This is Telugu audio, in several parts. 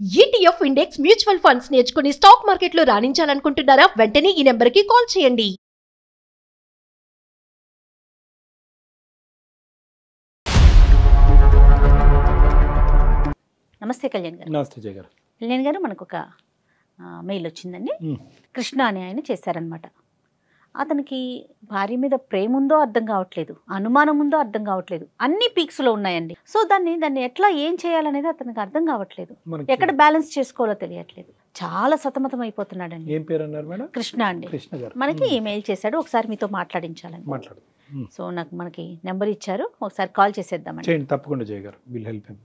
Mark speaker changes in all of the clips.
Speaker 1: ETF ఇండెక్స్ మ్యూచువల్ ఫండ్స్ నేర్చుకుని స్టాక్ మార్కెట్లో రాణించాలనుకుంటున్నారా? వెంటనే ఈ నెంబర్కి కాల్ చేయండి.
Speaker 2: నమస్తే కళ్యాణ్ గారు.
Speaker 3: నమస్తే జయ గారు.
Speaker 2: కళ్యాణ్ గారు, మనకు ఒక మెయిల్ వచ్చిందండి. కృష్ణ అనే ఆయన చేశారనమాట. అతనికి భార్య మీద ప్రేమ ఉందో అర్థం కావట్లేదు, అనుమానం ఉందో అర్థం కావట్లేదు, అన్ని పీక్స్లో ఉన్నాయండి. సో దాన్ని ఎట్లా ఏం చేయాలనేది అతనికి అర్థం కావట్లేదు, ఎక్కడ బ్యాలెన్స్ చేసుకోవాలో తెలియట్లేదు, చాలా సతమతం అయిపోతున్నాడండి.
Speaker 3: ఏం పేరు అన్నారు మేడం?
Speaker 2: కృష్ణ అండి.
Speaker 3: కృష్ణ గారు
Speaker 2: మనకి ఈమెయిల్ చేశాడు, ఒకసారి మీతో మాట్లాడించాలని. సో మనకి నెంబర్ ఇచ్చారు, ఒకసారి కాల్ చేసేద్దామండి.
Speaker 3: చేయండి, తప్పకుండా జయ గారు. Will help him.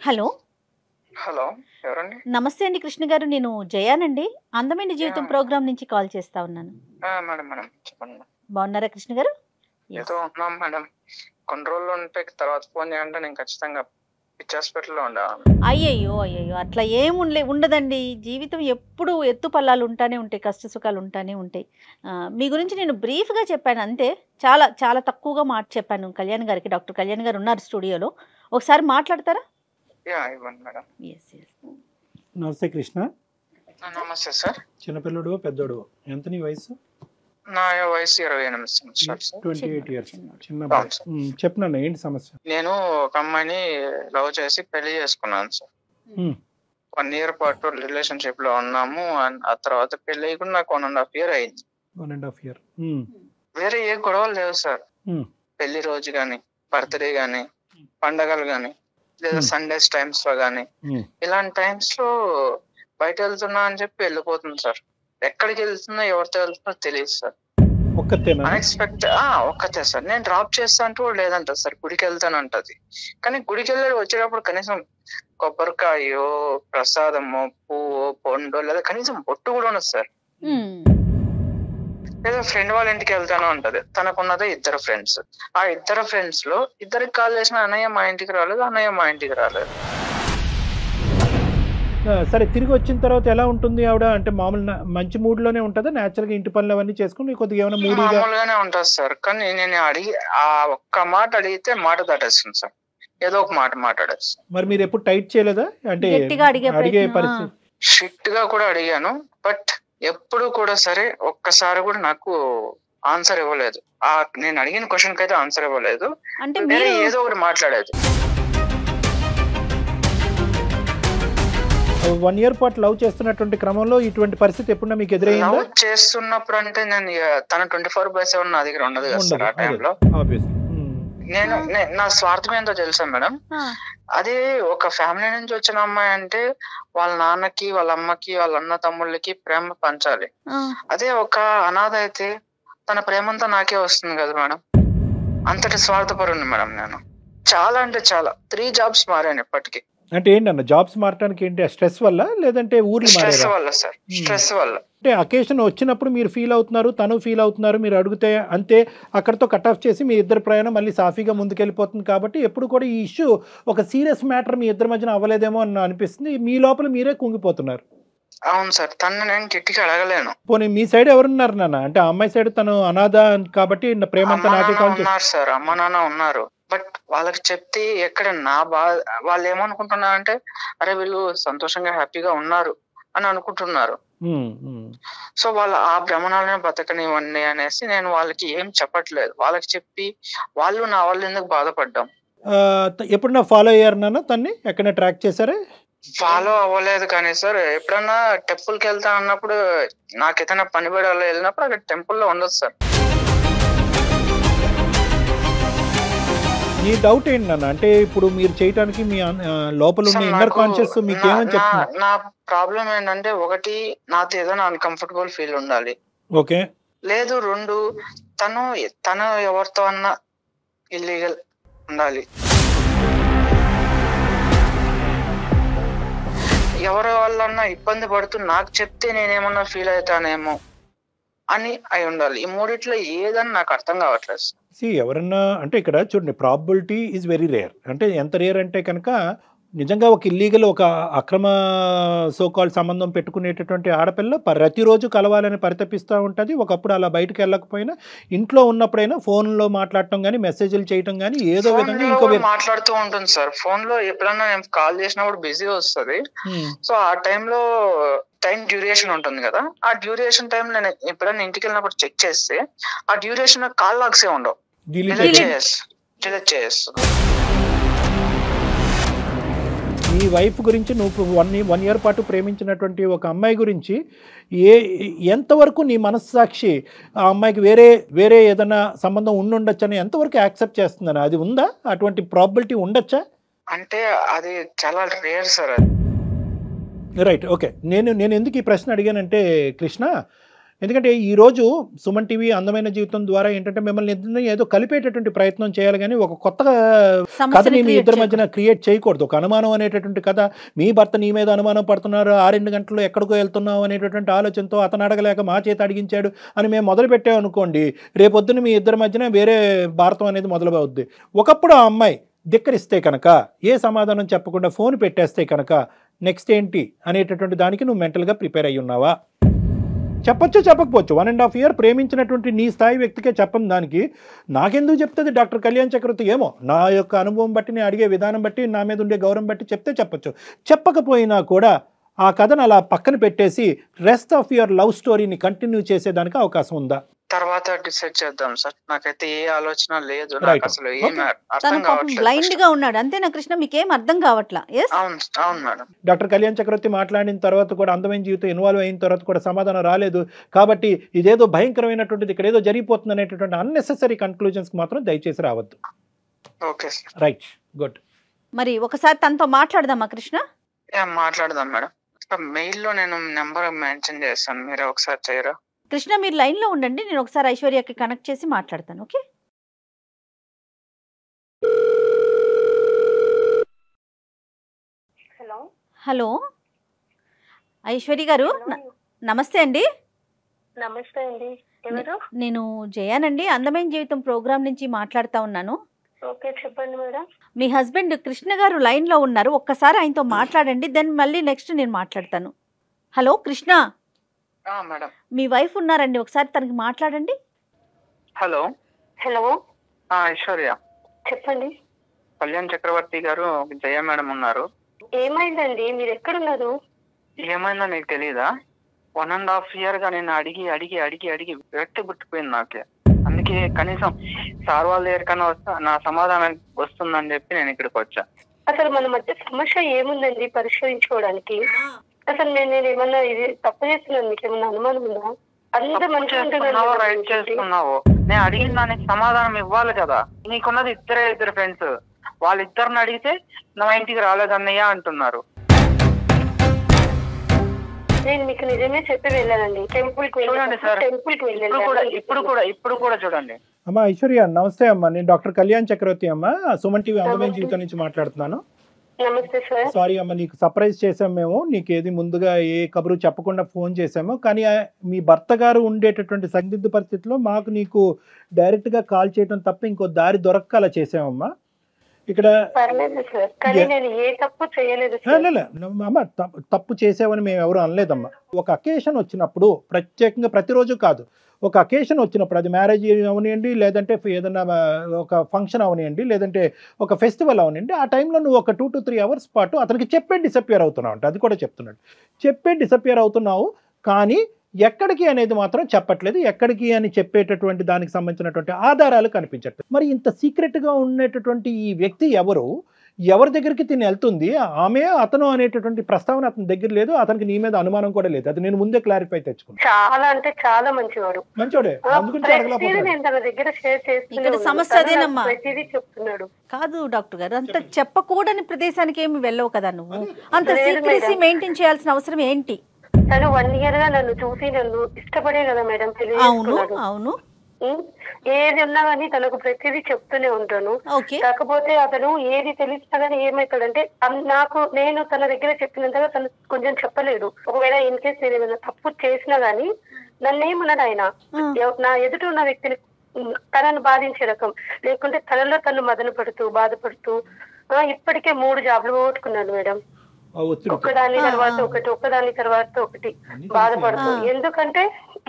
Speaker 2: Hello
Speaker 4: hello, ఎవరండి?
Speaker 2: నమస్తే అండి కృష్ణ గారు, నేను జయానండి, అందమైన జీవితం ప్రోగ్రామ్ నుంచి కాల్ చేస్తా ఉన్నాను.
Speaker 4: మేడం మేడం చెప్పండి.
Speaker 2: బాగున్నారా కృష్ణ గారు?
Speaker 4: ఏదో ఉన్నాం మేడం, కొన్ని రోజులు ఉంటే తర్వాత ఫోన్ చేయాలంటే నేను ఖచ్చితంగా పిచ్చి హాస్పిటల్లో ఉండాలి.
Speaker 2: అయ్యయ్యో అయ్యయ్యో, అట్లా ఏం ఉండదండి. జీవితం ఎప్పుడు ఎత్తు పల్లాలు ఉంటానే ఉంటాయి, కష్ట సుఖాలు ఉంటానే ఉంటాయి. మీ గురించి నేను బ్రీఫ్గా చెప్పాను అంతే, చాలా చాలా తక్కువగా మాట చెప్పాను కళ్యాణ్ గారికి. డాక్టర్ కళ్యాణ్ గారు ఉన్నారు స్టూడియోలో, ఒకసారి మాట్లాడతారా?
Speaker 4: ఇవ్వండి మేడం.
Speaker 3: నమస్తే కృష్ణ.
Speaker 4: నమస్తే సార్.
Speaker 3: చిన్నపిల్లడు పెద్దోడు ఎంత నీ వయసు?
Speaker 4: నా వయసు 28 సంవత్సరాలు సార్.
Speaker 3: 28 years. చిన్న చెప్పినా ఏంటి సమస్య?
Speaker 4: నేను ఒక అమ్మాయిని లవ్ చేసి పెళ్లి చేసుకున్నాను సార్. 1 year పాటు రిలేషన్షిప్ లో ఉన్నాము. ఆ తర్వాత పెళ్లి కూడా నాకు 1.5 year అయింది.
Speaker 3: 1.5 year.
Speaker 4: వేరే ఏ గొడవలు లేవు సార్. పెళ్లి రోజు గాని, బర్త్డే గాని, పండగలు గాని, లేదా సండేస్ టైమ్స్ లో గానీ, ఇలాంటి టైమ్స్ లో బయట వెళ్తున్నా అని చెప్పి వెళ్ళిపోతుంది సార్. ఎక్కడికి వెళ్తున్నా, ఎవరితో వెళ్తున్నా తెలియదు సార్. అన్ఎక్స్పెక్టెడ్ ఒక్కతే సార్. నేను డ్రాప్ చేస్తా అంటూ లేదంట సార్, గుడికి వెళ్తాను అంటది. కానీ గుడికి వెళ్ళి వచ్చేటప్పుడు కనీసం కొబ్బరికాయో, ప్రసాదమో, పువ్వు, పండు, లేదా కనీసం బొట్టు కూడా ఉండదు సార్. లేదా ఫ్రెండ్ వాళ్ళ ఇంటికి వెళ్తాను అంటది. తనకున్నదే 2 ఫ్రెండ్స్. ఆ 2 ఫ్రెండ్స్ లో ఇద్దరికి కాల్ చేసిన అన్నయ్య మా ఇంటికి రాలేదు, అన్నయ్య మా ఇంటికి రాలేదు.
Speaker 3: సరే, తిరిగి వచ్చిన తర్వాత ఎలా ఉంటుంది ఆవిడ? అంటే మామూలు మంచి మూడ్ లోనే ఉంటుందా? నేచురల్ గా ఇంటి పనులు అవన్నీ చేసుకుని కొద్దిగా ఏమైనా
Speaker 4: మామూలుగానే ఉంటుంది సార్. కానీ నేను ఆ ఒక్క మాట అడిగితే మాట దాటేస్తుంది సార్, ఏదో ఒక మాట మాట్లాడేస్తుంది.
Speaker 3: మరి మీరు ఎప్పుడు టైట్ చేయలేదా? అంటే అడిగే పరిస్థితి?
Speaker 4: స్ట్రిక్ట్ గా కూడా అడిగాను, బట్ ఎప్పుడు కూడా సరే ఒక్కసారి కూడా నాకు ఆన్సర్ ఇవ్వలేదు. నేను అడిగిన క్వశ్చన్ కి అయితే ఆన్సర్ ఇవ్వలేదు, అంటే ఏదో ఒకటి మాట్లాడేది.
Speaker 3: 1 year పాటు లవ్ చేస్తున్నటువంటి క్రమంలో ఇటువంటి పరిస్థితి ఎప్పుడన్నా మీకు ఎదురైందా?
Speaker 4: లవ్ చేస్తున్నప్పుడు అంటే నేను తన 24/7 నా దగ్గర ఉండదు కదా సార్. ఆ టైంలో నేను నా స్వార్థం ఏంటో తెలుసా మేడం? అదే ఒక ఫ్యామిలీ నుంచి వచ్చిన అమ్మాయి అంటే వాళ్ళ నాన్నకి, వాళ్ళ అమ్మకి, వాళ్ళ అన్న తమ్ముళ్ళకి ప్రేమ పంచాలి. అదే ఒక అనాథ అయితే తన ప్రేమంతా నాకే వస్తుంది కదా మేడం. అంతటి స్వార్థపరుని మేడం నేను. చాలా అంటే చాలా 3 jobs మారాను ఇప్పటికి.
Speaker 3: అంటే ఏంటన్న జాబ్స్ మారడానికి ఏంటి? స్ట్రెస్ వల్ల, లేదంటే ఊర్లు మారారా?
Speaker 4: స్ట్రెస్ వల్ల సార్, స్ట్రెస్ వల్ల.
Speaker 3: అంటే అకేషన్ వచ్చినప్పుడు మీరు ఫీల్ అవుతున్నారు, తను ఫీల్ అవుతున్నారు, మీరు అడిగితే అంతే అక్కడతో కట్ ఆఫ్ చేసి మీ ఇద్దరు ప్రయాణం మళ్ళీ సాఫీగా ముందుకెళ్ళిపోతుంది. కాబట్టి ఎప్పుడు కూడా ఈ ఇష్యూ ఒక సీరియస్ మ్యాటర్ మీ ఇద్దరి మధ్యన అవ్వలేదేమో అని అనిపిస్తుంది. మీ లోపల మీరే కుంగిపోతున్నారు.
Speaker 4: అవును సార్, తను నేను గట్టిగా అడగలేను.
Speaker 3: పోనీ మీ సైడ్ ఎవరున్నారు నాన్న? అంటే అమ్మాయి సైడ్ తను అనాథ కాబట్టి ప్రేమంతా నాకే
Speaker 4: ఉన్నారు సార్, అమ్మ నాన్న ఉన్నారు. బట్ వాళ్ళకి చెప్తే ఎక్కడ నా వాళ్ళు ఏమనుకుంటున్నారంటే అరే వీళ్ళు సంతోషంగా హ్యాపీగా ఉన్నారు అని అనుకుంటున్నారు. సో వాళ్ళ ఆ భ్రమణాలనే బతకనివ్వండి అనేసి నేను వాళ్ళకి ఏం చెప్పట్లేదు. వాళ్ళకి చెప్పి వాళ్ళు నా వాళ్ళు ఎందుకు బాధపడ్డాం.
Speaker 3: ఎప్పుడన్నా ఫాలో అయ్యారు నాన్న తన్ని? ఎక్కడ ట్రాక్ చేశారా?
Speaker 4: ఫాలో అవ్వలేదు కానీ సార్, ఎప్పుడన్నా టెంపుల్ కి వెళ్తా అన్నప్పుడు, నాకు ఏదైనా పని పడి వెళ్ళినప్పుడు అక్కడ టెంపుల్లో ఉండదు సార్.
Speaker 3: ఈ డౌట్ ఏంటి నాన్న? అంటే ఇప్పుడు మీరు చేయడానికి మీ లోపల ఉన్న ఇన్నర్ కాన్షియస్ మీకు ఏమని చెప్తున్నారు?
Speaker 4: నా ప్రాబ్లం ఏంటంటే, ఒకటి నాతో ఏదైనా అన్కంఫర్టబుల్ ఫీల్ ఉండాలి.
Speaker 3: ఓకే.
Speaker 4: లేదు 2 తను ఎవరితో అన్నా ఇల్లీగల్ ఉండాలి. ఎవరి వల్లన్నా ఇబ్బంది పడుతూ నాకు చెప్తే నేనేమన్నా ఫీల్ అవుతానేమో అని అయి ఉండాలి. ఈ 3 ఏదని నాకు అర్థం కావట్లేదు.
Speaker 3: ఎవరన్నా అంటే ఇక్కడ చూడండి, ప్రాబిలిటీ ఈజ్ వెరీ రేర్. అంటే ఎంత రేర్ అంటే కనుక నిజంగా ఒక ఇల్లీగల్ ఒక అక్రమ సోకాల్ సంబంధం పెట్టుకునేటటువంటి ఆడపిల్ల ప్రతిరోజు కలవాలని పరితపిస్తూ ఉంటుంది. ఒకప్పుడు అలా బయటకు వెళ్ళకపోయినా ఇంట్లో ఉన్నప్పుడైనా ఫోన్లో మాట్లాడటం కానీ మెసేజ్లు చేయటం కానీ ఏదో విధంగా ఇంకో
Speaker 4: మాట్లాడుతూ ఉంటుంది సార్. ఫోన్ లో ఎప్పుడన్నా నేను కాల్ చేసినప్పుడు బిజీ వస్తుంది. సో ఆ టైంలో టైం డ్యూరేషన్ ఉంటుంది కదా, ఆ డ్యూరేషన్ టైం నేను ఎప్పుడైనా ఇంటికి వెళ్ళినప్పుడు చెక్ చేస్తే ఆ డ్యూరేషన్ కాల్ లాగ్స్ ఏ ఉండవు, డిలీట్ చేస్తాను.
Speaker 3: నీ వైఫ్ గురించి నువ్వు 1 year పాటు ప్రేమించినటువంటి ఒక అమ్మాయి గురించి ఎంతవరకు నీ మనస్సాక్షి ఆ అమ్మాయికి వేరే ఏదైనా సంబంధం ఉండుండొచ్చని ఎంతవరకు యాక్సెప్ట్ చేస్తుందని, అది ఉందా? అటువంటి ప్రాబిలిటీ ఉండొచ్చా?
Speaker 4: అంటే అది చాలా రేర్ సార్. అది
Speaker 3: రైట్, ఓకే. నేను ఎందుకు ఈ ప్రశ్న అడిగానంటే కృష్ణ, ఎందుకంటే ఈరోజు సుమన్ టీవీ అందమైన జీవితం ద్వారా ఏంటంటే మిమ్మల్ని ఇద్దరిని ఏదో కలిపేటటువంటి ప్రయత్నం చేయాలి, కానీ ఒక కొత్త కథని మీ ఇద్దరి మధ్యన క్రియేట్ చేయకూడదు. ఒక అనుమానం అనేటటువంటి కథ, మీ భర్త నీ మీద అనుమానం పడుతున్నారు, 6 గంటల్లో ఎక్కడికో వెళ్తున్నావు అనేటటువంటి ఆలోచనతో అతను అడగలేక మా చేత అడిగించాడు అని మేము మొదలు పెట్టామనుకోండి, రేపొద్దున మీ ఇద్దరి మధ్యన వేరే భారతం అనేది మొదలవుద్ది. ఒకప్పుడు ఆ అమ్మాయి ధిక్కరిస్తే కనుక, ఏ సమాధానం చెప్పకుండా ఫోన్ పెట్టేస్తే కనుక నెక్స్ట్ ఏంటి అనేటటువంటి దానికి నువ్వు మెంటల్గా ప్రిపేర్ అయ్యి ఉన్నావా? చెప్పొచ్చు, చెప్పకపోవచ్చు. 1.5 year ప్రేమించినటువంటి నీ స్థాయి వ్యక్తికే చెప్పని దానికి నాకెందుకు చెప్తుంది డాక్టర్ కళ్యాణ్ చక్రవర్తి? ఏమో నా యొక్క అనుభవం బట్టి, నేను అడిగే విధానం బట్టి, నా మీద ఉండే గౌరవం బట్టి చెప్తే చెప్పొచ్చు. చెప్పకపోయినా కూడా ఆ కథను అలా పక్కన పెట్టేసి రెస్ట్ ఆఫ్ యువర్ లవ్ స్టోరీని కంటిన్యూ చేసేదానికి అవకాశం ఉందా?
Speaker 4: తర్వాత డిసైడ్ చేద్దాం సార్. నాకైతే ఏ ఆలోచన లేదు, నాకు అసలు ఏం అర్థం కావట్లేదు.
Speaker 2: బ్లైండ్ గా ఉన్నాడు అంతేనా కృష్ణ? మీకేం అర్థం కావట్లా?
Speaker 4: అవును మేడం.
Speaker 3: డాక్టర్ కళ్యాణ్ చక్రవర్తి మాట్లాడిన తర్వాత కూడా, అందమైన జీవితం ఇన్వాల్వ్ అయిన తర్వాత కూడా సమాధానం రాలేదు కాబట్టి ఇదేదో భయంకరమైనటువంటిది, ఇక్కడ ఏదో జరిగిపోతుంది అనేటటువంటి అన్నెసెసరీ కన్క్లూజన్స్ మాత్రం దయచేసి రావద్దు.
Speaker 4: Okay sir.
Speaker 3: Right, good.
Speaker 2: మరి ఒకసారి తనతో మాట్లాడదామా కృష్ణ?
Speaker 4: మాట్లాడదాం మేడం. మెయిల్ లో నేను నెంబర్ మెన్షన్ చేస్తాను, మీరు ఒకసారి చేయరా?
Speaker 2: కృష్ణ మీరు లైన్ లో ఉండండి, నేను ఒకసారి ఐశ్వర్యకి కనెక్ట్ చేసి మాట్లాడతాను. ఓకే. హలో ఐశ్వర్య గారు, నమస్తే అండి.
Speaker 5: నమస్తే అండి. ఎవరు?
Speaker 2: నేను జయానండి, అందమైన జీవితం ప్రోగ్రామ్ నుంచి మాట్లాడుతా ఉన్నాను.
Speaker 5: ఓకే, చెప్పండి మేడం.
Speaker 2: మీ హస్బెండ్ కృష్ణ గారు లైన్ లో ఉన్నారు, ఒక్కసారి ఆయనతో మాట్లాడండి, దెన్ మళ్ళీ నెక్స్ట్ నేను మాట్లాడతాను. హలో కృష్ణ,
Speaker 4: మేడం
Speaker 2: మీ వైఫ్ ఉన్నారండి, ఒకసారి తనకి మాట్లాడండి.
Speaker 4: హలో.
Speaker 5: హలో
Speaker 4: ఐశ్వర్య
Speaker 5: చెప్పండి.
Speaker 4: కళ్యాణ్ చక్రవర్తి గారు, జయ మేడం ఉన్నారు.
Speaker 5: ఏమైందండి? మీరు ఎక్కడున్నారు?
Speaker 4: ఏమైందో నీకు తెలీదా? 1.5 year గా నేను అడిగి అడిగి అడిగి అడిగి వ్యక్తి గుర్తుపోయింది నాకే. అందుకే కనీసం సార్ వాళ్ళ దగ్గరికన్నా వస్తా, నా సమాధానం వస్తుందని చెప్పి నేను ఇక్కడికి వచ్చా.
Speaker 5: అసలు మన మధ్య సమస్య ఏముందండి పరిష్కరించుకోవడానికి? అసలు నేను ఏమన్నా ఇది తప్పు చేస్తున్నాను, మీకు ఏమన్నా అనుమానం ఉందా? అంత మంచిగా
Speaker 4: రైట్ చేస్తున్నావు. నేను అడిగిన దానికి సమాధానం ఇవ్వాలి కదా. నీకున్నది ఇద్దరు ఫ్రెండ్స్, వాళ్ళిద్దరిని అడిగితే నా ఇంటికి రాలేదన్నయ్య అంటున్నారు.
Speaker 5: నేను మీకు నిజమే చెప్పి వెళ్ళానండి, టెంపుల్ కి
Speaker 4: చూడండి సార్, ఇప్పుడు కూడా చూడండి.
Speaker 3: అమ్మా ఐశ్వర్య, నమస్తే అమ్మా. నేను డాక్టర్ కళ్యాణ్ చక్రవర్తి అమ్మా, సుమన్ టీవీ అందమైన జీవితం నుంచి మాట్లాడుతున్నాను.
Speaker 5: నమస్తే సార్.
Speaker 3: సారీ అమ్మ, నీకు సర్ప్రైజ్ చేసాం మేము. నీకు ఏది ముందుగా ఏ కబురు చెప్పకుండా ఫోన్ చేసాము, కానీ మీ భర్త గారు ఉండేటటువంటి సందిగ్ధ పరిస్థితిలో మాకు నీకు డైరెక్ట్గా కాల్ చేయడం తప్ప ఇంకో దారి దొరక్క అలా చేసామమ్మా. ఇక్కడ అమ్మ తప్పు చేసావని మేము ఎవరు అనలేదమ్మా. ఒక అకేషన్ వచ్చినప్పుడు, ప్రత్యేకంగా ప్రతిరోజు కాదు, ఒక అకేషన్ వచ్చినప్పుడు, అది మ్యారేజ్ అవనివ్వండి, లేదంటే ఏదైనా ఒక ఫంక్షన్ అవనివ్వండి, లేదంటే ఒక ఫెస్టివల్ అవనివ్వండి, ఆ టైంలో నువ్వు ఒక 2 to 3 hours పాటు అతనికి చెప్పే డిసప్పియర్ అవుతున్నావు అంటే, అది కూడా చెప్తున్నాడు, చెప్పే డిసప్పియర్ అవుతున్నావు, కానీ ఎక్కడికి అనేది మాత్రం చెప్పట్లేదు. ఎక్కడికి అని చెప్పేటటువంటి దానికి సంబంధించినటువంటి ఆధారాలు కనిపించట్లేదు. మరి ఇంత సీక్రెట్గా ఉండేటటువంటి ఈ వ్యక్తి ఎవరి దగ్గరికి తిని వెళ్తుంది? ఆమె అతను అనేటటువంటి ప్రస్తావన అతని దగ్గర లేదు, అతనికి నీ మీద అనుమానం కూడా లేదు. అది నేను ముందే క్లారిఫై తెచ్చుకున్నాను.
Speaker 5: చాలా అంటే చాలా మంచివాడు,
Speaker 3: మంచోడే.
Speaker 2: చెప్తున్నాడు కాదు డాక్టర్ గారు, అంత చెప్పకూడని ప్రదేశానికి ఏమి వెళ్ళవు కదా నువ్వు, అంత సీక్రెసీ మెయింటైన్ చేయాల్సిన అవసరం ఏంటి?
Speaker 5: తను 1 year గా నన్ను చూసి నన్ను ఇష్టపడే కదా మేడం పెళ్లి.
Speaker 2: అవును,
Speaker 5: ఏది ఉన్నా గానీ తనకు ప్రతిదీ చెప్తూనే ఉంటాను. కాకపోతే అతను ఏది తెలిసినా గానీ ఏమవుతాడంటే, నేను తన దగ్గర చెప్పినంతగా తను కొంచెం చెప్పలేడు. ఒకవేళ ఇన్ కేస్ నేను ఏమైనా తప్పు చేసినా గానీ నన్నేమన్నాడు ఆయన, నా ఎదుట ఉన్న వ్యక్తిని తనను బాధించే రకం, లేకుంటే తనలో తను మదన పడుతూ బాధపడుతూ ఇప్పటికే 3 జాబ్లు పోగొట్టుకున్నాను మేడం. ఒకదాని తర్వాత ఒకటి బాధపడుతూ, ఎందుకంటే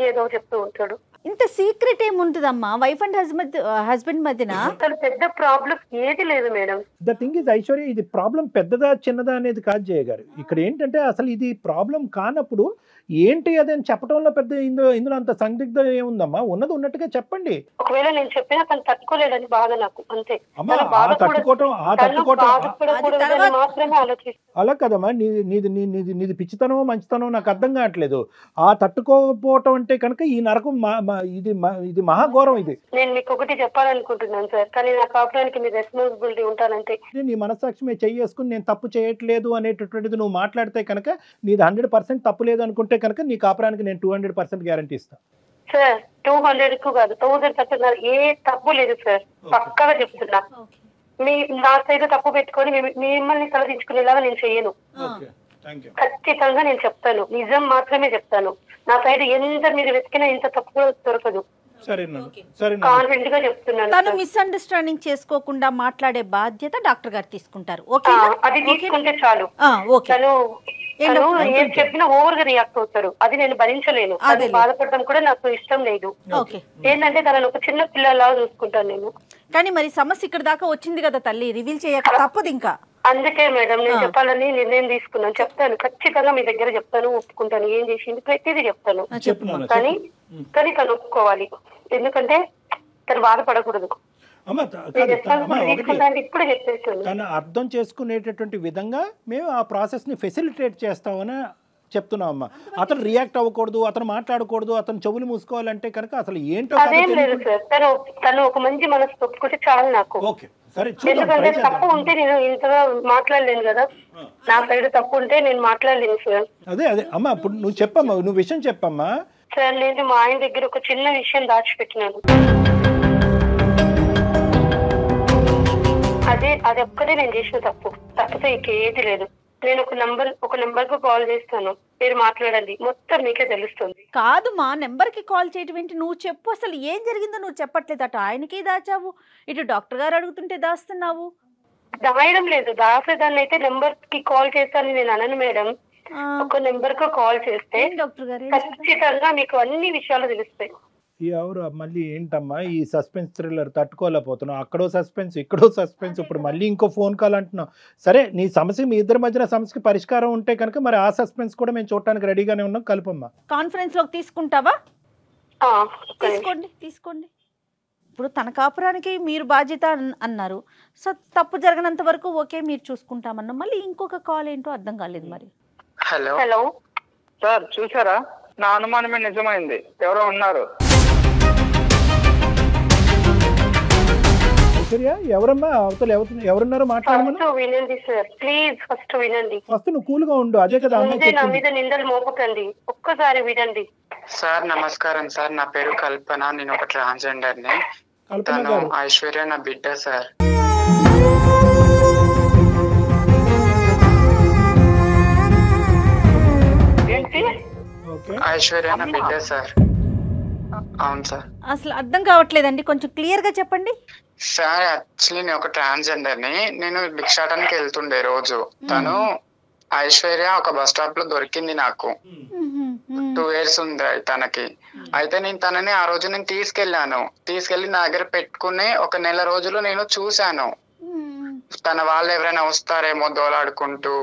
Speaker 5: ఏదో చెప్తూ ఉంటాడు.
Speaker 2: ఇంత సీక్రెట్ ఏముంటుందమ్మా వైఫ్ అండ్ హస్బెండ్ మధ్యన?
Speaker 5: అసలు పెద్ద ప్రాబ్లం ఏది లేదు madam.
Speaker 3: The thing is Aishwarya, ఇది ప్రాబ్లం పెద్దదా చిన్నదా అనేది కాదు జయ గారు. ఇక్కడ ఏంటంటే అసలు ఇది ప్రాబ్లం కానప్పుడు ఏంటి అదని చెప్పడంలో పెద్ద ఇందులో అంత సందిగ్ధం ఏముందమ్మా? ఉన్నది ఉన్నట్టుగా చెప్పండి.
Speaker 5: ఒకవేళ నేను చెప్పినా తను తట్టుకోలేదని బాధ నాకు, అంతే.
Speaker 3: అలా కదమ్మా, నీది పిచ్చితనమో మంచితనమో నాకు అర్థం కావట్లేదు. ఆ తట్టుకోకపోవటం అంటే కనుక ఈ నరకం ఇది మహాఘోరం. ఇది
Speaker 5: నేను మీకు ఒకటి చెప్పాలనుకుంటున్నాను సార్, కానీ నా కాపురానికి మీ రెస్పాన్సిబిలిటీ ఉంటానంటే.
Speaker 3: నీ మనస్సాక్షి మీద చేసుకుని నేను తప్పు చేయట్లేదు అనేటటువంటిది నువ్వు మాట్లాడితే కనుక నీది 100% తప్పు లేదు అనుకుంటే కనుక నీ కాపురానికి నేను 200% గ్యారంటీ ఇస్తాను
Speaker 5: సార్. 200 కాదు, 1000% ఏ తప్పు లేదు సార్, పక్కాగా చెప్తున్నా. నా సైడ్ తప్పు పెట్టుకొని మిమ్మల్ని తలదించుకునేలాగా నేను చెయ్యను. ఖచ్చితంగా నేను చెప్తాను, నిజం మాత్రమే చెప్తాను. నా సైడ్ ఎంత మీరు వెతికినా ఇంత తప్పు కూడా దొరకదు. కాన్ఫిడెంట్ గా చెప్తున్నాను.
Speaker 2: తను మిస్అండర్స్టాండింగ్ చేసుకోకుండా మాట్లాడే బాధ్యత డాక్టర్ గారు తీసుకుంటారు.
Speaker 5: అది తీసుకుంటే చాలు. తను ఏం చెప్పినా ఓవర్ గా రియాక్ట్ అవుతాడు, అది నేను భరించలేను. అది బాధపడడం కూడా నాకు ఇష్టం లేదు. ఏంటంటే తనను ఒక చిన్న పిల్లలాగా చూసుకుంటాను నేను.
Speaker 2: కానీ మరి సమస్య ఇక్కడ దాకా వచ్చింది కదా తల్లి, రివీల్ చేయక తప్పదు. ఇంకా
Speaker 5: అందుకే మేడం నేను చెప్పాలని నిర్ణయం తీసుకున్నాను. చెప్తాను, ఖచ్చితంగా మీ దగ్గర చెప్తాను, ఒప్పుకుంటాను. ఏం చేసింది ప్రతిదీ చెప్తాను. కానీ తను ఒప్పుకోవాలి, ఎందుకంటే తను బాధపడకూడదు. ఇప్పుడు చెప్పేస్తాను.
Speaker 3: తను అర్థం చేసుకునేటటువంటి విధంగా మేము ఆ ప్రాసెస్ ని ఫెసిలిటేట్ చేస్తామని చెప్తున్నాం అమ్మా. అతను రియాక్ట్ అవ్వకూడదు, అతను మాట్లాడకూడదు, అతను చెవులు మూసుకోవాలంటే కనుక అసలు ఏంటో
Speaker 5: అదేం లేదు సార్. తను ఒక మంచి మనసు ఒప్పుకుంటే చాలు నాకు. ఎందుకంటే తప్పు ఉంటే నేను ఇంతగా మాట్లాడలేను కదా, నా సైడ్ తప్పు ఉంటే నేను మాట్లాడలేను సార్.
Speaker 3: అదే అమ్మా, ఇప్పుడు నువ్వు చెప్పమ్మా, నువ్వు విషయం చెప్పమ్మా.
Speaker 5: సార్ నేను మా ఆయన దగ్గర ఒక చిన్న విషయం దాచిపెట్టినాను. అది ఒక్కడే నేను చేసిన తప్పు, తప్పితే ఇంకేది లేదు. నేను ఒక నంబర్ కు కాల్ చేస్తాను, మీరు మాట్లాడండి, మొత్తం మీకే తెలుస్తుంది.
Speaker 2: కాదు మా నెంబర్ కి కాల్ చేయటం ఏంటి? నువ్వు చెప్పు, అసలు ఏం జరిగిందో నువ్వు చెప్పట్లేదు. అటు ఆయనకి దాచావు, ఇటు డాక్టర్ గారు అడుగుతుంటే దాస్తున్నావు.
Speaker 5: దాయడం లేదు, దాసేదాన్ని అయితే నెంబర్ కి కాల్ చేస్తాను నేను అనను మేడం. ఒక నెంబర్ కు కాల్ చేస్తే
Speaker 2: డాక్టర్ గారు
Speaker 5: ఖచ్చితంగా మీకు అన్ని విషయాలు తెలుస్తాయి.
Speaker 3: ఎవరు మళ్ళీ ఏంటమ్మా ఈ సస్పెన్స్ థ్రిల్లర్ తట్టుకోలేకపోతున్నావు? అక్కడో సస్పెన్స్, ఇక్కడో సస్పెన్స్, ఇప్పుడు మళ్ళీ ఇంకో ఫోన్ కాల్ అంటున్నావు. సరే, నీ సమస్య, మీ ఇద్దరి మధ్యన సమస్యకి పరిష్కారం ఉంటే కనుక మరి ఆ సస్పెన్స్ కూడా మేము చూడటానికి రెడీగానే ఉన్నాం. కలుపమ్మా.
Speaker 2: కాన్ఫరెన్స్ లోకి తీసుకుంటావా? తీసుకోండి. ఇప్పుడు తన కాపురానికి మీరు బాధ్యత అన్నారు. సో తప్పు జరగనంత వరకు ఓకే మీరు చూసుకుంటామన్నా, మళ్ళీ ఇంకొక కాల్ ఏంటో అర్థం కాలేదు. మరి
Speaker 4: హలో సార్, చూసారా? నా అనుమానమే నిజమైంది, ఎవరో ఉన్నారు.
Speaker 3: ఎవరమ్మా అవతల ఎవరున్నారో మాట్లాడమని.
Speaker 5: వినండి సార్, ప్లీజ్ ఫస్ట్ వినండి.
Speaker 3: ఫస్ట్ నువ్వు కూల్గా ఉండు, అదే కదా.
Speaker 5: నా మీద నిందలు మోపకండి, ఒక్కసారి వినండి.
Speaker 4: సార్ నమస్కారం సార్, నా పేరు కల్పన, నేను ఒక ట్రాన్స్జెండర్ ని. తను ఐశ్వర్య నా బిడ్డ సార్. ఐశ్వర్య నా బిడ్డ సార్. అవును సార్.
Speaker 2: అసలు అర్థం కావట్లేదండి, కొంచెం క్లియర్ గా చెప్పండి
Speaker 4: సార్. యాక్చువల్లీ నేను ఒక ట్రాన్స్జెండర్ ని, నేను భిక్షాటానికి వెళ్తుండే రోజు. తను ఐశ్వర్య ఒక బస్ స్టాప్ లో దొరికింది నాకు. 2 years ఉంది తనకి. అయితే నేను తనని ఆ రోజు నేను తీసుకెళ్లి నా దగ్గర పెట్టుకుని 1 నెల రోజులు నేను చూశాను. తన వాళ్ళు ఎవరైనా వస్తారేమో దోలాడుకుంటూ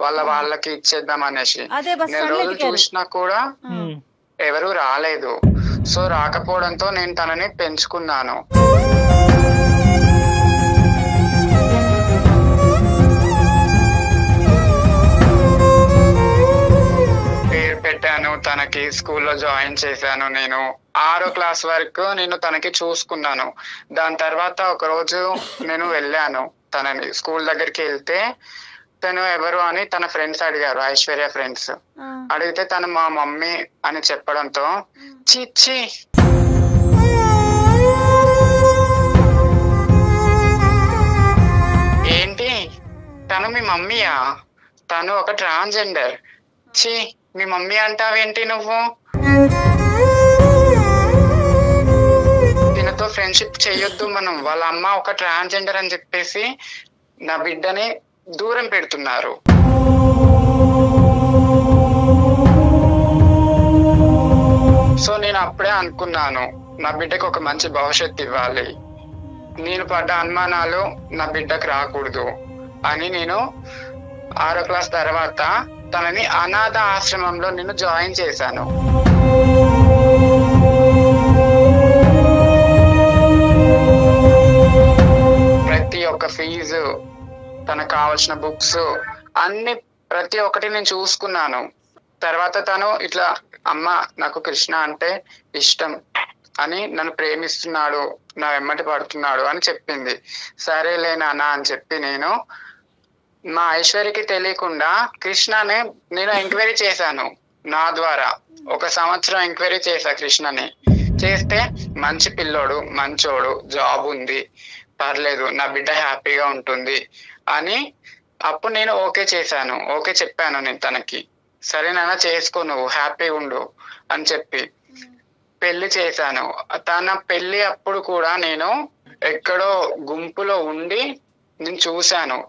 Speaker 4: వాళ్ళకి ఇచ్చేద్దాం అనేసి. నెల రోజులు చూసినా కూడా ఎవరు రాలేదు. సో రాకపోవడంతో నేను తనని పెంచుకున్నాను. పేరు పెట్టాను తనకి, స్కూల్లో జాయిన్ చేశాను. నేను 6వ క్లాస్ వరకు నేను తనకి చూసుకున్నాను. దాని తర్వాత ఒక రోజు నేను వెళ్ళాను తనని స్కూల్ దగ్గరికి. వెళ్తే తను ఎవరు అని తన ఫ్రెండ్స్ అడిగారు, ఐశ్వర్య ఫ్రెండ్స్. అడిగితే తను మా మమ్మీ అని చెప్పడంతో చిచ్చి ఏంటి తను మీ మమ్మీయా? తను ఒక ట్రాన్స్జెండర్. చి మీ మమ్మీ అంటావేంటి నువ్వు? తినతో ఫ్రెండ్షిప్ చెయ్యొద్దు మనం, వాళ్ళ అమ్మ ఒక ట్రాన్స్జెండర్ అని చెప్పేసి నా బిడ్డని దూరం పెడుతున్నారు. సో నేను అప్పుడే అనుకున్నాను, నా బిడ్డకు ఒక మంచి భవిష్యత్తు ఇవ్వాలి, నేను పడ్డ అనుమానాలు నా బిడ్డకు రాకూడదు అని నేను 6వ క్లాస్ తర్వాత తనని అనాథ ఆశ్రమంలో నేను జాయిన్ చేశాను. ప్రతి ఒక్క ఫీజు, తనకు కావాల్సిన బుక్స్ అన్ని ప్రతి ఒక్కటి నేను చూసుకున్నాను. తర్వాత తను ఇట్లా, అమ్మ నాకు కృష్ణ అంటే ఇష్టం అని, నన్ను ప్రేమిస్తున్నాడు, నా వెమ్మటి పడుతున్నాడు అని చెప్పింది. సరేలే నాన్న అని చెప్పి నేను మా ఐశ్వర్యకి తెలియకుండా కృష్ణని నేను ఎంక్వైరీ చేశాను. నా ద్వారా 1 సంవత్సరం ఎంక్వైరీ చేశా కృష్ణని. చేస్తే మంచి పిల్లోడు, మంచోడు, జాబ్ ఉంది, పర్లేదు, నా బిడ్డ హ్యాపీగా ఉంటుంది అని అప్పుడు నేను ఓకే చేశాను. ఓకే చెప్పాను నేను తనకి, సరే నాన్న చేసుకో, నువ్వు హ్యాపీగా ఉండు అని చెప్పి పెళ్లి చేశాను. తన పెళ్లి అప్పుడు కూడా నేను ఎక్కడో గుంపులో ఉండి నేను చూశాను.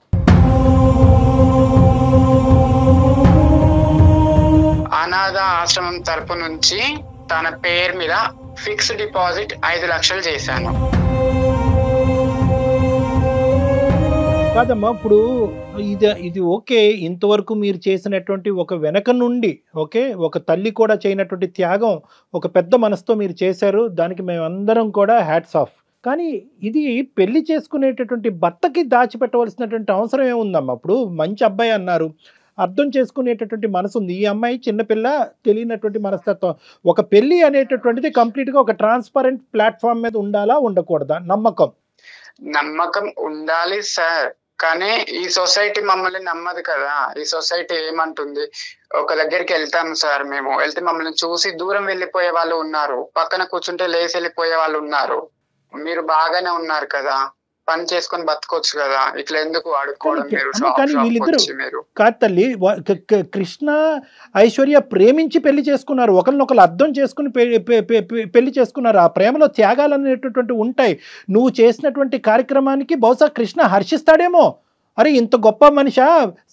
Speaker 4: అనాథ ఆశ్రమం తరపు నుంచి తన పేరు మీద ఫిక్స్డ్ డిపాజిట్ 5 లక్షలు చేశాను.
Speaker 3: కాదమ్మా, ఇప్పుడు ఇది ఓకే, ఇంతవరకు మీరు చేసినటువంటి ఒక వెనక నుండి ఒక తల్లి కూడా చేయనటువంటి త్యాగం ఒక పెద్ద మనసుతో మీరు చేశారు, దానికి మేమందరం కూడా హ్యాట్స్ ఆఫ్. కానీ ఇది పెళ్లి చేసుకునేటటువంటి భర్తకి దాచిపెట్టవలసినటువంటి అవసరం ఏముందమ్మా? ఇప్పుడు మంచి అబ్బాయి అన్నారు, అర్థం చేసుకునేటటువంటి మనసు ఉంది, ఈ అమ్మాయి చిన్నపిల్ల, తెలియనటువంటి మనస్తత్వం. ఒక పెళ్లి అనేటటువంటిది కంప్లీట్గా ఒక ట్రాన్స్పరెంట్ ప్లాట్ఫామ్ మీద ఉండాలా, ఉండకూడదా?
Speaker 4: నమ్మకం ఉండాలి సార్, కానీ ఈ సొసైటీ మమ్మల్ని నమ్మదు కదా. ఈ సొసైటీ ఏమంటుంది, ఒక దగ్గరికి వెళ్తాం సార్, మేము వెళ్తే మమ్మల్ని చూసి దూరం వెళ్ళిపోయే వాళ్ళు ఉన్నారు, పక్కన కూర్చుంటే లేచి వెళ్ళిపోయే వాళ్ళు ఉన్నారు. మీరు బాగానే ఉన్నారు కదా, పని చేసుకొని బతకొచ్చు కదా, ఇట్లా ఎందుకు అడుక్కోవడం మీరు?
Speaker 3: కాదు తల్లి, కృష్ణ ఐశ్వర్య ప్రేమించి పెళ్లి చేసుకున్నారు, ఒకరినొకరు అర్థం చేసుకుని పెళ్లి చేసుకున్నారు. ఆ ప్రేమలో త్యాగాలు అనేటటువంటి ఉంటాయి. నువ్వు చేసినటువంటి కార్యక్రమానికి బహుశా కృష్ణ హర్షిస్తాడేమో, అరే ఇంత గొప్ప మనిషా,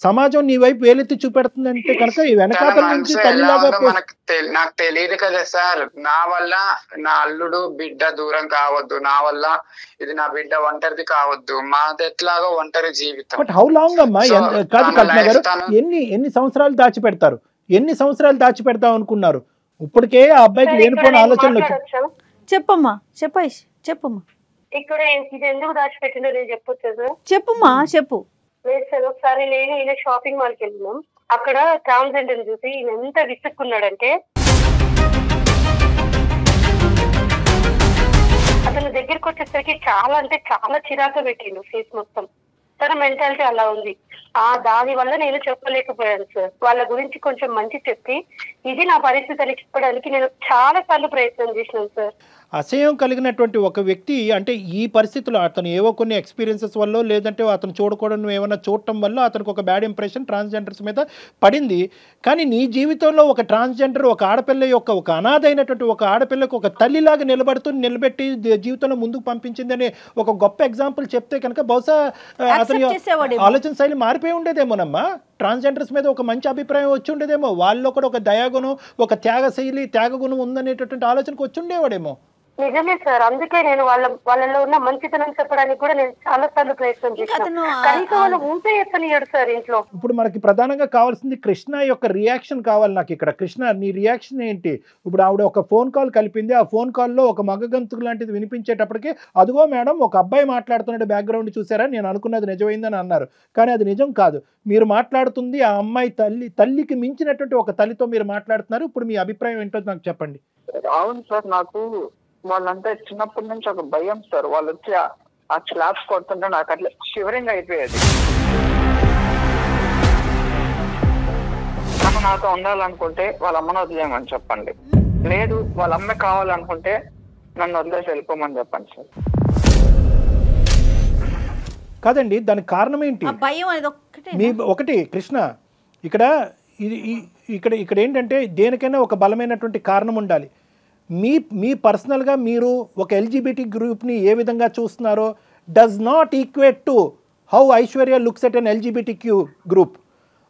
Speaker 3: సమాజం నీ వైపు వేలెత్తి చూపెడుతుందంటే కనుక ఈ వెనకాల నుంచి తల్లిలాగా.
Speaker 4: నాకు తెలియదు కదా సార్, నా వల్ల నా అల్లుడు బిడ్డ దూరం కావద్దు, నా వల్ల ఇది నా బిడ్డ ఒంటరిది కావద్దు, మాది ఎట్లాగో ఒంటరి జీవితం.
Speaker 3: బట్ హౌ లాంగ్ అమ్మా? కాదు కల్పన గారు, ఎన్ని సంవత్సరాలు దాచిపెడతారు? ఎన్ని సంవత్సరాలు దాచిపెడతాం అనుకున్నారు? ఇప్పటికే ఆ అబ్బాయికి లేనిపోయిన ఆలోచనలు.
Speaker 2: చెప్పమ్మా, చెప్పమ్మా.
Speaker 5: ఇక్కడ ఇది ఎందుకు దాచిపెట్టిందో నేను చెప్పొచ్చు సార్?
Speaker 2: చెప్పుమా, చెప్పు.
Speaker 5: లేదు సార్, ఒకసారి నేను ఈయన షాపింగ్ మాల్కి వెళ్ళినాం, అక్కడ ట్రాన్స్జెండర్ చూసి ఈయన ఎంత విసుక్కున్నాడంటే అతను దగ్గరికి వచ్చేసరికి చాలా అంటే చాలా చిరాకు పెట్టిండు ఫేస్ మొత్తం. తన మెంటాలిటీ అలా ఉంది. దాని వల్ల నేను చెప్పలేకపోయాను సార్. వాళ్ళ గురించి కొంచెం మంచి చెప్పి ఇది నా పరిస్థితి అని చెప్పడానికి నేను చాలా సార్లు ప్రయత్నం చేసినాను సార్.
Speaker 3: అసహ్యం కలిగినటువంటి ఒక వ్యక్తి అంటే ఈ పరిస్థితుల్లో అతను ఏవో కొన్ని ఎక్స్పీరియన్సెస్ వల్ల, లేదంటే అతను చూడకూడదు ఏమైనా చూడటం వల్ల అతనికి ఒక బ్యాడ్ ఇంప్రెషన్ ట్రాన్స్జెండర్స్ మీద పడింది. కానీ నీ జీవితంలో ఒక ట్రాన్స్జెండర్, ఒక ఆడపిల్ల యొక్క, ఒక అనాథ అయినటువంటి ఒక ఆడపిల్లకు ఒక తల్లిలాగా నిలబెట్టి జీవితంలో ముందుకు పంపించిందని ఒక గొప్ప ఎగ్జాంపుల్ చెప్తే కనుక బహుశా అతని ఆలోచన శైలి మారిపోయి ఉండేదేమోనమ్మా. ట్రాన్స్జెండర్స్ మీద ఒక మంచి అభిప్రాయం వచ్చి ఉండేదేమో, వాళ్ళలో కూడా ఒక దయాగుణం, ఒక త్యాగశైలి, త్యాగగుణం ఉందనేటటువంటి ఆలోచనకు వచ్చి ఉండేవాడేమో.
Speaker 5: నిజమే సార్, అందుకే నేను వాళ్ళలో ఉన్న మంచితనం చెప్పడానికి కూడా నేను చాలా సార్లు ప్రయత్నం చేశాను. కనీసం వాళ్ళు ఊపే ఎత్తనియడు సార్ ఇంట్లో.
Speaker 3: ఇప్పుడు మనకి ప్రధానంగా కావాల్సింది కృష్ణ యొక్క రియాక్షన్ కావాలి నాకు ఇక్కడ. కృష్ణ, నీ రియాక్షన్ ఏంటి? ఇప్పుడు ఆవిడ ఒక ఫోన్ కాల్ కలిపింది, ఆ ఫోన్ కాల్లో ఒక మగగంతుకు లాంటిది వినిపించేటప్పటికి, అదిగో మేడం ఒక అబ్బాయి మాట్లాడుతున్నాడు బ్యాక్గ్రౌండ్ చూసారా, నేను అనుకున్నది నిజమైందని అన్నారు. కానీ అది నిజం కాదు. మీరు మాట్లాడుతుంది ఆ అమ్మాయి తల్లికి మించినటువంటి ఒక తల్లితో మీరు మాట్లాడుతున్నారు. ఇప్పుడు మీ అభిప్రాయం ఏంటో నాకు చెప్పండి.
Speaker 4: అవును సార్, నాకు వాళ్ళంతా చిన్నప్పటి నుంచి ఒక భయం సార్. వాళ్ళు వచ్చి ఆ స్లాబ్స్ కొడుతుంటే నాకు అట్లా షివరింగ్ అయిపోయేది. తను నాతో ఉండాలనుకుంటే వాళ్ళ అమ్మను వదిలేయమని చెప్పండి, లేదు వాళ్ళ అమ్మ కావాలనుకుంటే నన్ను వదిలేసి వెళ్ళిపోమని చెప్పండి సార్.
Speaker 3: కాదండి, దానికి కారణం ఏంటి? ఒకటి కృష్ణ, ఇక్కడ ఏంటంటే దేనికైనా ఒక బలమైనటువంటి కారణం ఉండాలి. మీ పర్సనల్గా మీరు ఒక ఎల్జిబిటీ గ్రూప్ని ఏ విధంగా చూస్తున్నారో does not equate to how Aishwarya looks at an LGBTQ group.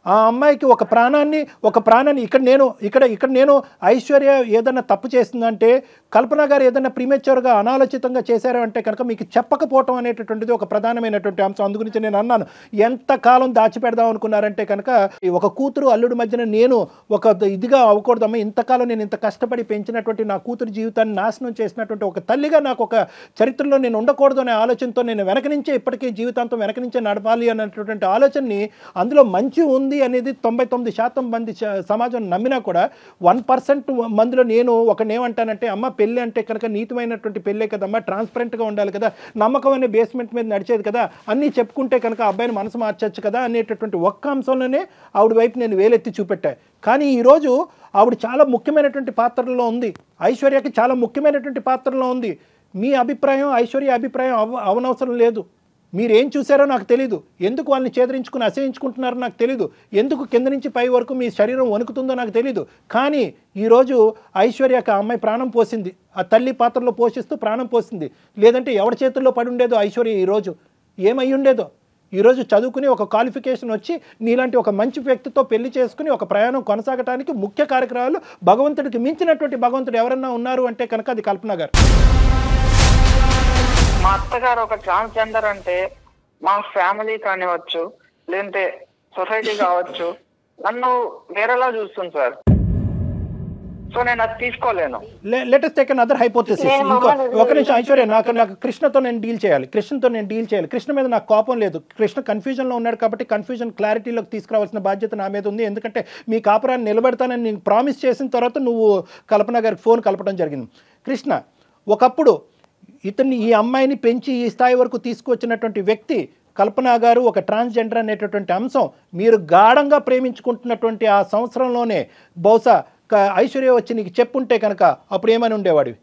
Speaker 3: ఆ అమ్మాయికి ఒక ప్రాణాన్ని ఇక్కడ నేను ఐశ్వర్య ఏదైనా తప్పు చేసిందంటే, కల్పన గారు ఏదైనా ప్రీమెచ్యూర్గా అనాలోచితంగా చేశారు అంటే కనుక మీకు చెప్పకపోవటం అనేటటువంటిది ఒక ప్రధానమైనటువంటి అంశం. అందుగురించి నేను అన్నాను, ఎంతకాలం దాచిపెడదాం అనుకున్నారంటే కనుక ఒక కూతురు అల్లుడి మధ్యన నేను ఒక ఇదిగా అవ్వకూడదమ్మా, ఇంతకాలం నేను ఇంత కష్టపడి పెంచినటువంటి నా కూతురు జీవితాన్ని నాశనం చేసినటువంటి ఒక తల్లిగా నాకు ఒక చరిత్రలో నేను ఉండకూడదు అనే ఆలోచనతో నేను వెనక నుంచే ఇప్పటికీ జీవితాంతం వెనక నుంచే నడపాలి అనేటటువంటి ఆలోచనని, అందులో మంచి ఉంది అనేది 99% మంది సమాజం నమ్మినా కూడా 1% మందిలో నేను ఒకనేమంటానంటే, అమ్మ పెళ్ళి అంటే కనుక నీతిమైనటువంటి పెళ్ళే కదమ్మా, ట్రాన్స్పరెంట్గా ఉండాలి కదా, నమ్మకం అనే బేస్మెంట్ మీద నడిచేది కదా, అన్నీ చెప్పుకుంటే కనుక అబ్బాయిని మనసు మార్చచ్చు కదా అనేటటువంటి ఒక్క అంశంలోనే ఆవిడ వైపు నేను వేలెత్తి చూపెట్టా. కానీ ఈరోజు ఆవిడ చాలా ముఖ్యమైనటువంటి పాత్రలో ఉంది, ఐశ్వర్యకి చాలా ముఖ్యమైనటువంటి పాత్రలో ఉంది. మీ అభిప్రాయం ఐశ్వర్య అభిప్రాయం అవనవసరం లేదు. మీరేం చూసారో నాకు తెలీదు, ఎందుకు వాళ్ళని చేదరించుకుని అసహించుకుంటున్నారో నాకు తెలీదు, ఎందుకు కింద నుంచి పై వరకు మీ శరీరం వణుకుతుందో నాకు తెలీదు. కానీ ఈరోజు ఐశ్వర్యకి ఆ అమ్మాయి ప్రాణం పోసింది, ఆ తల్లి పాత్రలో పోషిస్తూ ప్రాణం పోసింది. లేదంటే ఎవరి చేతుల్లో పడి ఉండేదో ఐశ్వర్య, ఈరోజు ఏమై ఉండేదో. ఈరోజు చదువుకుని ఒక క్వాలిఫికేషన్ వచ్చి నీలాంటి ఒక మంచి వ్యక్తితో పెళ్లి చేసుకుని ఒక ప్రయాణం కొనసాగటానికి ముఖ్య కార్యక్రమాలు భగవంతుడికి మించినటువంటి భగవంతుడు ఎవరన్నా ఉన్నారు అంటే కనుక అది కల్పన గారు.
Speaker 4: మా అత్తగారు ఒక ట్రాన్స్జెండర్ అంటే మా ఫ్యామిలీ కానివచ్చు, లేదంటే సొసైటీ కావచ్చు, నన్ను వేరేలా చూస్తుంది సార్. సో నేను అది తీసుకోలేను.
Speaker 3: Let us take another hypothesis. ఒక నిమిషం ఐశ్వర్య, నాకు కృష్ణతో నేను డీల్ చేయాలి. కృష్ణ మీద నాకు కోపం లేదు. కృష్ణ కన్ఫ్యూజన్లో ఉన్నాడు కాబట్టి కన్ఫ్యూజన్ క్లారిటీలోకి తీసుకురావాల్సిన బాధ్యత నా మీద ఉంది. ఎందుకంటే మీ కాపురాన్ని నిలబెడతానని నేను ప్రామిస్ చేసిన తర్వాత నువ్వు కల్పన గారికి ఫోన్ కలపడం జరిగింది. కృష్ణ, ఒకప్పుడు ఈ అమ్మాయిని పెంచి ఈ స్థాయి వరకు తీసుకొచ్చినటువంటి వ్యక్తి కల్పన గారు ఒక ట్రాన్స్జెండర్ అనేటటువంటి అంశం మీరు గాఢంగా ప్రేమించుకుంటున్నటువంటి ఆ సంవత్సరంలోనే బహుశా ఐశ్వర్య వచ్చి నీకు చెప్పుంటే కనుక అప్పుడు ఏమని ఉండేవాడివి?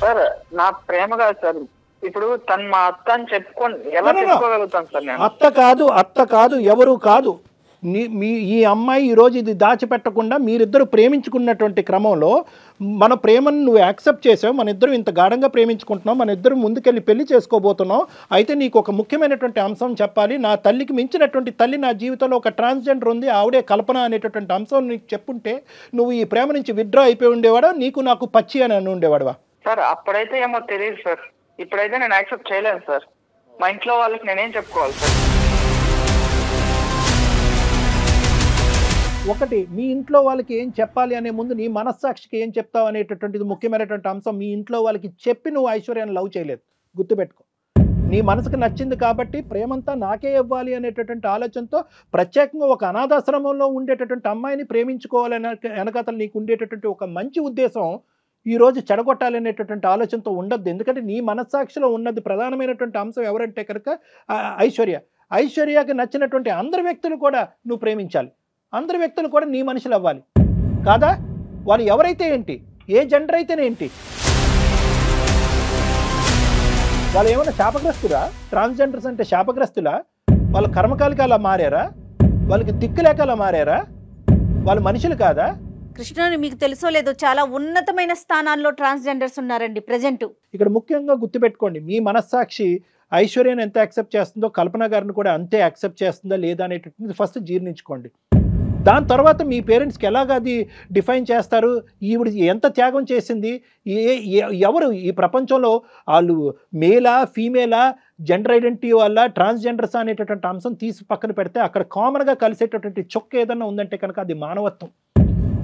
Speaker 4: సార్ నా ప్రేమ కాదు సార్, ఇప్పుడు తను మా అత్త అని చెప్పుకొని ఎలా చెప్పుకోగలుగుతాను సార్ నేను?
Speaker 3: అత్త కాదు ఎవరు కాదు. ఈ అమ్మాయి ఈరోజు ఇది దాచిపెట్టకుండా మీరిద్దరు ప్రేమించుకున్నటువంటి క్రమంలో మన ప్రేమను నువ్వు యాక్సెప్ట్ చేసావు, మన ఇద్దరు ఇంత గాఢంగా ప్రేమించుకుంటున్నాం, మన ఇద్దరు ముందుకెళ్ళి పెళ్లి చేసుకోబోతున్నాం. అయితే నీకు ఒక ముఖ్యమైనటువంటి అంశం చెప్పాలి, నా తల్లికి మించినటువంటి తల్లి నా జీవితంలో ఒక ట్రాన్స్జెండర్ ఉంది, ఆవిడే కల్పన అనేటటువంటి అంశం నీకు చెప్పుంటే నువ్వు ఈ ప్రేమ నుంచి విత్డ్రా అయిపోయి ఉండేవాడా, నాకు పచ్చి అని అని ఉండేవాడువా?
Speaker 4: సార్ అప్పుడైతే ఏమో తెలియదు సార్, ఇప్పుడైతే నేను యాక్సెప్ట్ చేయలేను సార్. మా ఇంట్లో వాళ్ళకి నేనేం చెప్పుకోవాలి సార్?
Speaker 3: ఒకటి, మీ ఇంట్లో వాళ్ళకి ఏం చెప్పాలి అనే ముందు నీ మనస్సాక్షికి ఏం చెప్తావు అనేటటువంటిది ముఖ్యమైనటువంటి అంశం. మీ ఇంట్లో వాళ్ళకి చెప్పి నువ్వు ఐశ్వర్యాన్ని లవ్ చేయలేదు, గుర్తుపెట్టుకో. నీ మనసుకు నచ్చింది కాబట్టి ప్రేమంతా నాకే ఇవ్వాలి అనేటటువంటి ఆలోచనతో ప్రత్యేకంగా ఒక అనాథాశ్రమంలో ఉండేటటువంటి అమ్మాయిని ప్రేమించుకోవాలనే వెనకాతలు నీకు ఉండేటటువంటి ఒక మంచి ఉద్దేశం ఈరోజు చెడగొట్టాలనేటటువంటి ఆలోచనతో ఉండద్దు. ఎందుకంటే నీ మనస్సాక్షిలో ఉన్నది ప్రధానమైనటువంటి అంశం ఎవరంటే కనుక ఐశ్వర్యకి నచ్చినటువంటి అందరి వ్యక్తులు కూడా నువ్వు ప్రేమించాలి, అందరి వ్యక్తులు కూడా నీ మనుషులు అవ్వాలి కాదా? వాళ్ళు ఎవరైతే ఏంటి, ఏ జెండర్ అయితేనేంటి, వాళ్ళు ఏమైనా శాపగ్రస్తురా? ట్రాన్స్జెండర్స్ అంటే శాపగ్రస్తులా? వాళ్ళ కర్మకాలికి అలా మారారా? వాళ్ళకి దిక్కులేక అలా మారారా? వాళ్ళు మనుషులు కాదా?
Speaker 2: కృష్ణ, మీకు తెలుసో లేదో చాలా ఉన్నతమైన స్థానాల్లో ట్రాన్స్జెండర్స్ ఉన్నారండి ప్రజెంట్.
Speaker 3: ఇక్కడ ముఖ్యంగా గుర్తుపెట్టుకోండి, మీ మనస్సాక్షి ఐశ్వర్యను ఎంత యాక్సెప్ట్ చేస్తుందో కల్పన గారిని కూడా అంతే యాక్సెప్ట్ చేస్తుందా లేదా అనేటటువంటి ఫస్ట్ జీర్ణించుకోండి. దాని తర్వాత మీ పేరెంట్స్కి ఎలాగ అది డిఫైన్ చేస్తారు, ఈవిడ ఎంత త్యాగం చేసింది, ఎవరు ఈ ప్రపంచంలో వాళ్ళు మేలా ఫీమేలా, జెండర్ ఐడెంటిటీ వల్ల ట్రాన్స్జెండర్స్ అనేటటువంటి అంశం తీసి పక్కన పెడితే అక్కడ కామన్గా కలిసేటటువంటి చొక్క ఏదన్నా ఉందంటే కనుక అది మానవత్వం.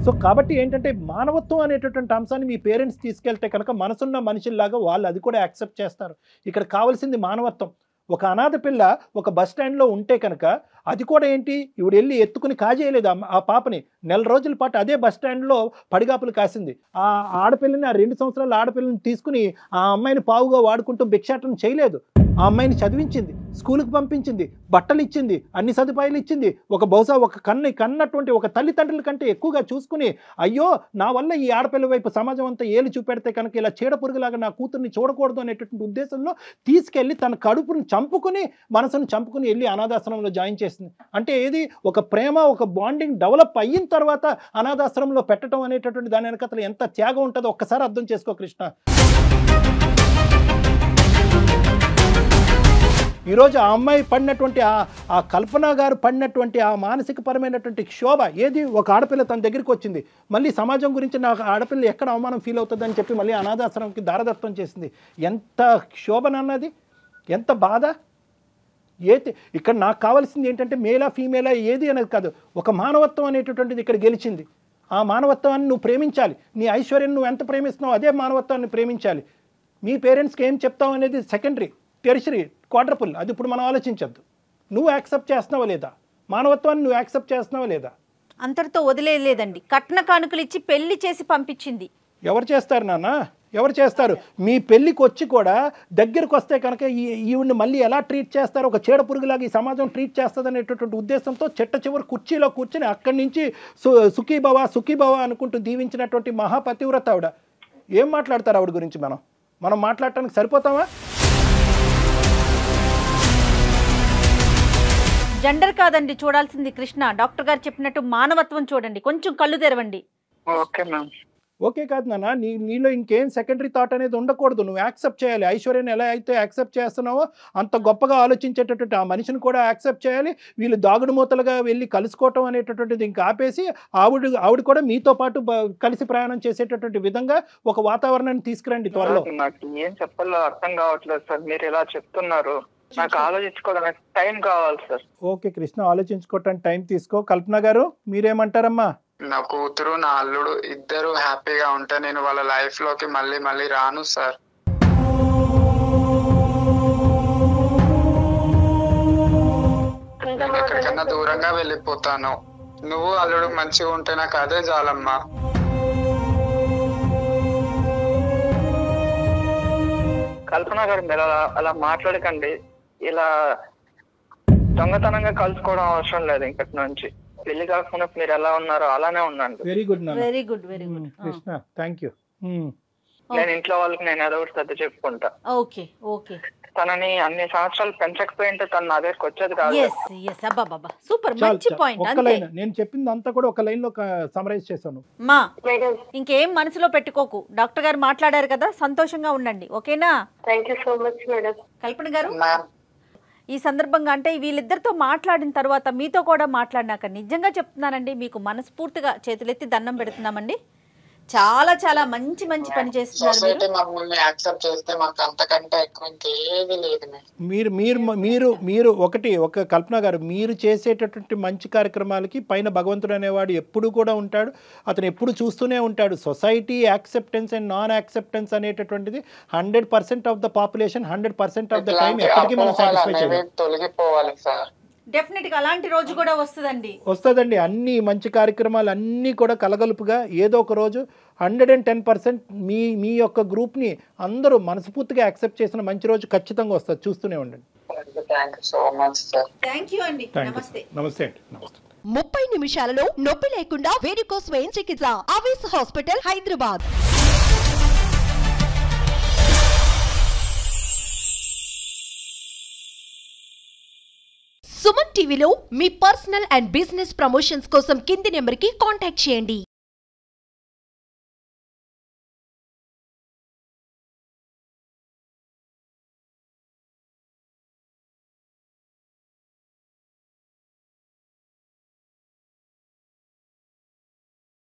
Speaker 3: సో కాబట్టి ఏంటంటే మానవత్వం అనేటటువంటి అంశాన్ని మీ పేరెంట్స్ తీసుకెళ్తే కనుక మనసున్న మనుషుల్లాగా వాళ్ళు అది కూడా యాక్సెప్ట్ చేస్తారు. ఇక్కడ కావాల్సింది మానవత్వం. ఒక అనాథ పిల్ల ఒక బస్ స్టాండ్లో ఉంటే కనుక అది కూడా ఏంటి, ఇవిడు వెళ్ళి ఎత్తుకుని కాజేయలేదు ఆ పాపని, నెల రోజుల పాటు అదే బస్ స్టాండ్లో పడిగాపులు కాసింది. ఆ ఆడపిల్లని, ఆ 2 సంవత్సరాల ఆడపిల్లని తీసుకుని ఆ అమ్మాయిని పావుగా వాడుకుంటూ భిక్షాటన చేయలేదు. ఆ అమ్మాయిని చదివించింది, స్కూల్కి పంపించింది, బట్టలు ఇచ్చింది, అన్ని సదుపాయాలు ఇచ్చింది. బహుశా ఒక కన్నటువంటి ఒక తల్లిదండ్రుల కంటే ఎక్కువగా చూసుకుని, అయ్యో నా వల్ల ఈ ఆడపిల్ల వైపు సమాజం అంతా ఏలు చూపెడితే కనుక ఇలా చీడ పురుగులాగా నా కూతుర్ని చూడకూడదు అనేటటువంటి ఉద్దేశంలో తీసుకెళ్ళి తన కడుపుని చంపుకుని, మనసును చంపుకుని వెళ్ళి అనాథాశ్రమంలో జాయిన్ చేసింది. అంటే ఏది, ఒక ప్రేమ, ఒక బాండింగ్ డెవలప్ అయిన తర్వాత అనాథాశ్రమంలో పెట్టడం అనేటటువంటి దాని వెనకాల ఎంత త్యాగం ఉంటుందో ఒక్కసారి అర్థం చేసుకో కృష్ణ. ఈరోజు ఆ అమ్మాయి పడినటువంటి ఆ కల్పన గారు పడినటువంటి ఆ మానసికపరమైనటువంటి క్షోభ ఏది, ఒక ఆడపిల్ల తన దగ్గరికి వచ్చింది, మళ్ళీ సమాజం గురించి నాకు ఆడపిల్ల ఎక్కడ అవమానం ఫీల్ అవుతుందని చెప్పి మళ్ళీ అనాథాశ్రమంకి దారదత్తం చేసింది. ఎంత క్షోభనన్నది, ఎంత బాధ. ఇక్కడ నాకు కావాల్సింది ఏంటంటే మేలా ఫీమేలా ఏది అనేది కాదు, ఒక మానవత్వం అనేటటువంటిది ఇక్కడ గెలిచింది. ఆ మానవత్వాన్ని నువ్వు ప్రేమించాలి. నీ ఐశ్వర్యం నువ్వు ఎంత ప్రేమిస్తున్నావు అదే మానవత్వాన్ని ప్రేమించాలి. మీ పేరెంట్స్కి ఏం చెప్తావు అనేది సెకండరీ, టెరిషరీ, క్వాడ్రపుల్, అది ఇప్పుడు మనం ఆలోచించద్దు. నువ్వు యాక్సెప్ట్ చేస్తున్నావా లేదా, మానవత్వాన్ని నువ్వు యాక్సెప్ట్ చేస్తున్నావా లేదా?
Speaker 2: అంతటితో వదిలేదండి, కట్న కానుకలు ఇచ్చి పెళ్లి చేసి పంపించింది.
Speaker 3: ఎవరు చేస్తారు నాన్న, ఎవరు చేస్తారు? మీ పెళ్ళికి వచ్చి కూడా దగ్గరకు వస్తే కనుక ఈవిడ్ని మళ్ళీ ఎలా ట్రీట్ చేస్తారు, ఒక చీడ పురుగులాగా ఈ సమాజం ట్రీట్ చేస్తుంది అనేటటువంటి ఉద్దేశంతో చెట్ట చివరి కుర్చీలో కూర్చొని అక్కడి నుంచి సుఖీభవ సుఖీభవ అనుకుంటూ దీవించినటువంటి మహాపతివ్రత ఆవిడ. ఏం మాట్లాడతారు ఆవిడ గురించి? మనం మాట్లాడటానికి సరిపోతామా?
Speaker 2: జెండర్ కాదండి చూడాల్సింది కృష్ణ, డాక్టర్ గారు చెప్పినట్టు మానవత్వం చూడండి, కొంచెం కళ్ళు తెరవండి.
Speaker 4: Okay ma'am.
Speaker 3: ఓకే కాదు నాన్న, నీలో ఇంకేం సెకండరీ థాట్ అనేది ఉండకూడదు. నువ్వు యాక్సెప్ట్ చేయాలి. ఐశ్వర్యాన్ని ఎలా అయితే యాక్సెప్ట్ చేస్తున్నావో అంత గొప్పగా ఆలోచించేటటువంటి ఆ మనిషిని కూడా యాక్సెప్ట్ చేయాలి. వీళ్ళు దాగుడు మూతలుగా వెళ్ళి కలుసుకోవటం అనేటటువంటిది ఇంకా ఆపేసి ఆవిడ కూడా మీతో పాటు కలిసి ప్రయాణం చేసేటటువంటి విధంగా ఒక వాతావరణాన్ని తీసుకురండి త్వరలో.
Speaker 4: నాకు ఏం చెప్పాలో అర్థం కావట్లేదు సార్, మీరు ఇలా చెప్తున్నారు. నాకు ఆలోచించుకోవడానికి టైం కావాలి సార్.
Speaker 3: ఓకే కృష్ణ, ఆలోచించుకోవటానికి టైం తీసుకో. కల్పన గారు మీరేమంటారమ్మా?
Speaker 6: నా కూతురు నా అల్లుడు ఇద్దరు హ్యాపీగా ఉంటే నేను వాళ్ళ లైఫ్ లోకి మళ్ళీ రాను సార్. నేను ఎక్కడికన్నా దూరంగా వెళ్ళిపోతాను. నువ్వు అల్లుడు మంచిగా ఉంటే నాకు అదే చాలమ్మా.
Speaker 4: కల్పన గారు మీరు అలా మాట్లాడకండి. ఇలా దొంగతనంగా కలుసుకోవడం అవసరం లేదు. ఇంకటి నుంచి పెళ్లి కాకుండా మీరు ఎలా ఉన్నారో అలానే ఉండండి.
Speaker 3: Very good
Speaker 2: very good very good
Speaker 3: Krishna, thank you.
Speaker 4: నేను ఇంట్లో వాళ్ళకి నేను ఏదో ఒకటి సర్ది చెప్పుకుంటా.
Speaker 2: Okay okay.
Speaker 4: తనని అన్ని సంవత్సరాలు పెంచకపోయింటే తను నా దగ్గరికి వచ్చేది కాదు.
Speaker 2: సూపర్, మంచి పాయింట్.
Speaker 3: ఒక్క లైన్, నేను చెప్పింది అంతా కూడా ఒక లైన్ లో సమరైజ్ చేశాను.
Speaker 2: మా ఇంకేం మనసులో పెట్టుకోకు, డాక్టర్ గారు మాట్లాడారు కదా, సంతోషంగా ఉండండి. ఓకేనా?
Speaker 5: Thank you so much madam.
Speaker 2: Kalpana garu, ఈ సందర్భంగా అంటే వీళ్ళిద్దరితో మాట్లాడిన తర్వాత మీతో కూడా మాట్లాడినాక నిజంగా చెప్తున్నానండి, మీకు మనస్ఫూర్తిగా చేతులెత్తి దండం పెడుతున్నామండి. చాలా చాలా మంచి పని చేస్తున్నారు.
Speaker 3: మీరు ఒక కల్పన గారు, మీరు చేసేటటువంటి మంచి కార్యక్రమాలకి పైన భగవంతుడు అనేవాడు ఎప్పుడు కూడా ఉంటాడు. అతను ఎప్పుడు చూస్తూనే ఉంటాడు. Society acceptance and non acceptance అనేటటువంటిది 100% of the population 100% of the time ఎప్పటికీ మనం సాటిస్ఫై చేయాలి.
Speaker 6: తొలగిపోవాలి సార్.
Speaker 2: డెఫినెట్ గా అలాంటి రోజు కూడా వస్తుందండి. అన్ని
Speaker 3: మంచి కార్యక్రమాలు అన్నీ కూడా కలగలుపుగా ఏదో ఒక రోజు 110% మీ యొక్క గ్రూప్ ని అందరూ మనస్ఫూర్తిగా యాక్సెప్ట్ చేసిన మంచి రోజు ఖచ్చితంగా వస్తుంది. చూస్తూనే ఉండండి. నమస్తే అండి.
Speaker 1: 30 నిమిషాలలో నొప్పి లేకుండా వేడికోస్ వెయిన్ చికిత్స. ఆవేశ హాస్పిటల్, హైదరాబాద్. సుమన్ టీవీలో మీ పర్సనల్ అండ్ బిజినెస్ ప్రమోషన్స్ కోసం కింది నెంబర్కి కాంటాక్ట్ చేయండి.